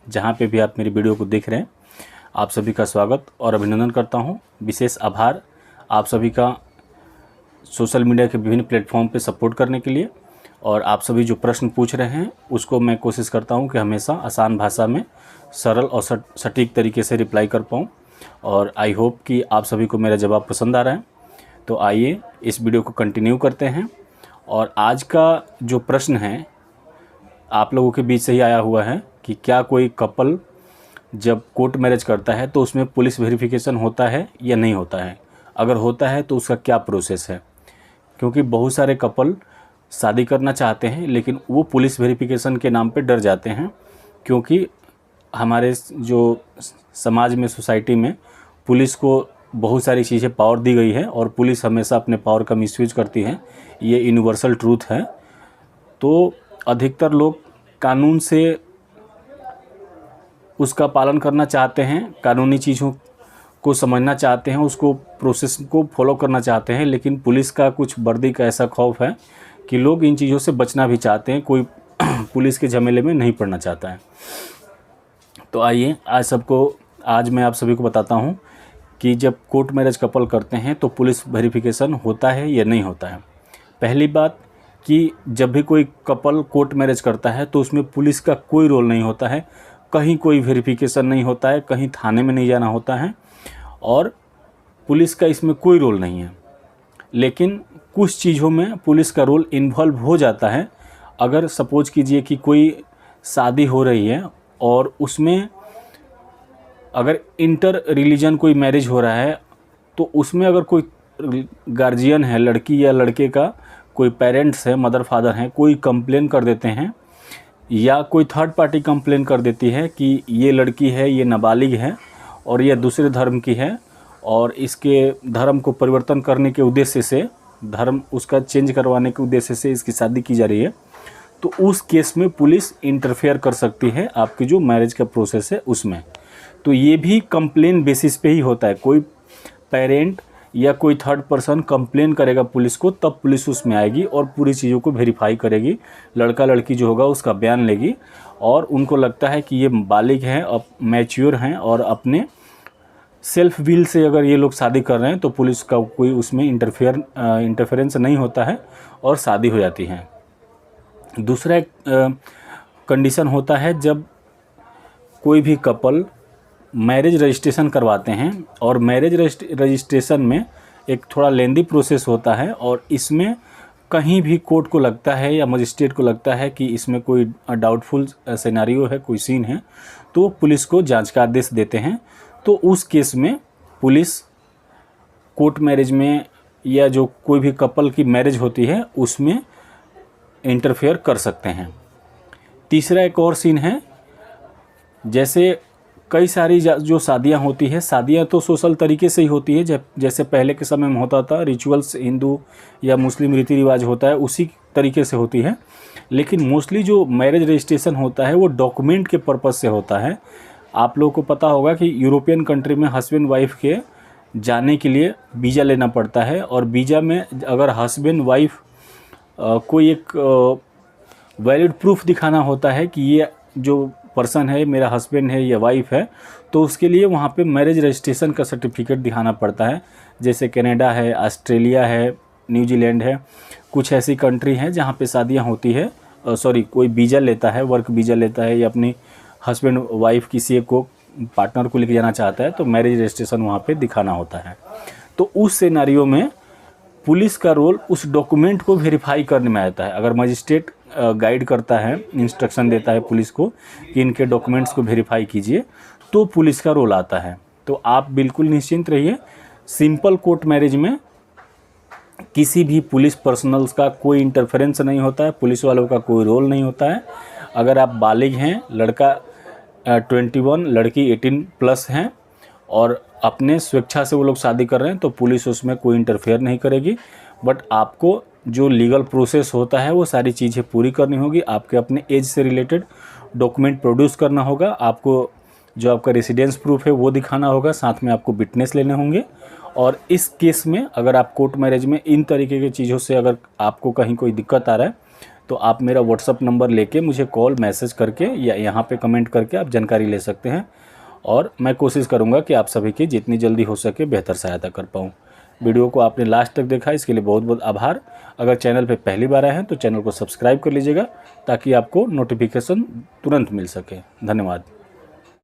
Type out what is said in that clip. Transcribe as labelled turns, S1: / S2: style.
S1: जहाँ पे भी आप मेरी वीडियो को देख रहे हैं, आप सभी का स्वागत और अभिनंदन करता हूँ। विशेष आभार आप सभी का सोशल मीडिया के विभिन्न प्लेटफॉर्म पे सपोर्ट करने के लिए। और आप सभी जो प्रश्न पूछ रहे हैं उसको मैं कोशिश करता हूँ कि हमेशा आसान भाषा में सरल और सटीक तरीके से रिप्लाई कर पाऊँ। और आई होप कि आप सभी को मेरा जवाब पसंद आ रहा है। तो आइए इस वीडियो को कंटिन्यू करते हैं। और आज का जो प्रश्न है आप लोगों के बीच से ही आया हुआ है कि क्या कोई कपल जब कोर्ट मैरिज करता है तो उसमें पुलिस वेरिफिकेशन होता है या नहीं होता है, अगर होता है तो उसका क्या प्रोसेस है। क्योंकि बहुत सारे कपल शादी करना चाहते हैं लेकिन वो पुलिस वेरिफिकेशन के नाम पे डर जाते हैं, क्योंकि हमारे जो समाज में, सोसाइटी में पुलिस को बहुत सारी चीज़ें पावर दी गई है और पुलिस हमेशा अपने पावर का मिसयूज करती है। ये यूनिवर्सल ट्रूथ है। तो अधिकतर लोग कानून से उसका पालन करना चाहते हैं, कानूनी चीज़ों को समझना चाहते हैं, उसको प्रोसेस को फॉलो करना चाहते हैं, लेकिन पुलिस का कुछ वर्दी का ऐसा खौफ है कि लोग इन चीज़ों से बचना भी चाहते हैं। कोई पुलिस के झमेले में नहीं पड़ना चाहता है। तो आइए आज मैं आप सभी को बताता हूँ कि जब कोर्ट मैरिज कपल करते हैं तो पुलिस वेरिफिकेशन होता है या नहीं होता है। पहली बात कि जब भी कोई कपल कोर्ट मैरिज करता है तो उसमें पुलिस का कोई रोल नहीं होता है, कहीं कोई वेरिफिकेशन नहीं होता है, कहीं थाने में नहीं जाना होता है और पुलिस का इसमें कोई रोल नहीं है। लेकिन कुछ चीज़ों में पुलिस का रोल इन्वॉल्व हो जाता है। अगर सपोज कीजिए कि कोई शादी हो रही है और उसमें अगर इंटर रिलीजन कोई मैरिज हो रहा है तो उसमें अगर कोई गार्जियन है, लड़की या लड़के का कोई पेरेंट्स है, मदर फादर हैं, कोई कंप्लेन कर देते हैं या कोई थर्ड पार्टी कंप्लेन कर देती है कि ये लड़की है, ये नाबालिग है और ये दूसरे धर्म की है और इसके धर्म को परिवर्तन करने के उद्देश्य से, धर्म उसका चेंज करवाने के उद्देश्य से इसकी शादी की जा रही है, तो उस केस में पुलिस इंटरफेयर कर सकती है आपकी जो मैरिज का प्रोसेस है उसमें। तो ये भी कंप्लेन बेसिस पे ही होता है। कोई पेरेंट या कोई थर्ड पर्सन कंप्लेन करेगा पुलिस को, तब पुलिस उसमें आएगी और पूरी चीज़ों को वेरीफाई करेगी। लड़का लड़की जो होगा उसका बयान लेगी और उनको लगता है कि ये बालिग हैं, अब मैच्योर हैं और अपने सेल्फ विल से अगर ये लोग शादी कर रहे हैं तो पुलिस का कोई उसमें इंटरफेरेंस नहीं होता है और शादी हो जाती है। दूसरा कंडीशन होता है जब कोई भी कपल मैरिज रजिस्ट्रेशन करवाते हैं और मैरिज रजिस्ट्रेशन में एक थोड़ा लेंदी प्रोसेस होता है और इसमें कहीं भी कोर्ट को लगता है या मजिस्ट्रेट को लगता है कि इसमें कोई डाउटफुल सिनेरियो है, कोई सीन है, तो पुलिस को जांच का आदेश देते हैं। तो उस केस में पुलिस कोर्ट मैरिज में या जो कोई भी कपल की मैरिज होती है उसमें इंटरफेयर कर सकते हैं। तीसरा एक और सीन है, जैसे कई सारी जो शादियां होती है, शादियां तो सोशल तरीके से ही होती है, जैसे पहले के समय में होता था, रिचुअल्स हिंदू या मुस्लिम रीति रिवाज होता है उसी तरीके से होती है। लेकिन मोस्टली जो मैरिज रजिस्ट्रेशन होता है वो डॉक्यूमेंट के पर्पज़ से होता है। आप लोगों को पता होगा कि यूरोपियन कंट्री में हस्बैंड वाइफ के जाने के लिए वीज़ा लेना पड़ता है और वीज़ा में अगर हस्बैंड वाइफ कोई एक वैलिड प्रूफ दिखाना होता है कि ये जो पर्सन है मेरा हस्बैंड है या वाइफ है, तो उसके लिए वहाँ पे मैरिज रजिस्ट्रेशन का सर्टिफिकेट दिखाना पड़ता है। जैसे कनाडा है, ऑस्ट्रेलिया है, न्यूजीलैंड है, कुछ ऐसी कंट्री हैं जहाँ पे शादियाँ होती है। कोई वीज़ा लेता है, वर्क वीज़ा लेता है या अपनी हस्बैंड वाइफ किसी को पार्टनर को लेके जाना चाहता है तो मैरिज रजिस्ट्रेशन वहाँ पे दिखाना होता है। तो उस सिनेरियो में पुलिस का रोल उस डॉक्यूमेंट को वेरीफाई करने में आता है। अगर मजिस्ट्रेट गाइड करता है, इंस्ट्रक्शन देता है पुलिस को कि इनके डॉक्यूमेंट्स को वेरीफाई कीजिए, तो पुलिस का रोल आता है। तो आप बिल्कुल निश्चिंत रहिए, सिंपल कोर्ट मैरिज में किसी भी पुलिस पर्सनल्स का कोई इंटरफेरेंस नहीं होता है, पुलिस वालों का कोई रोल नहीं होता है। अगर आप बालिग हैं, लड़का 21, लड़की 18+ हैं और अपने स्वेच्छा से वो लोग शादी कर रहे हैं तो पुलिस उसमें कोई इंटरफेयर नहीं करेगी। बट आपको जो लीगल प्रोसेस होता है वो सारी चीज़ें पूरी करनी होगी। आपके अपने एज से रिलेटेड डॉक्यूमेंट प्रोड्यूस करना होगा, आपको जो आपका रेसिडेंस प्रूफ है वो दिखाना होगा, साथ में आपको विटनेस लेने होंगे। और इस केस में अगर आप कोर्ट मैरिज में इन तरीके की चीज़ों से अगर आपको कहीं कोई दिक्कत आ रहा है तो आप मेरा व्हाट्सअप नंबर लेके मुझे कॉल मैसेज करके या यहाँ पे कमेंट करके आप जानकारी ले सकते हैं, और मैं कोशिश करूँगा कि आप सभी की जितनी जल्दी हो सके बेहतर सहायता कर पाऊँ। वीडियो को आपने लास्ट तक देखा, इसके लिए बहुत बहुत आभार। अगर चैनल पे पहली बार आए हैं तो चैनल को सब्सक्राइब कर लीजिएगा ताकि आपको नोटिफिकेशन तुरंत मिल सके। धन्यवाद।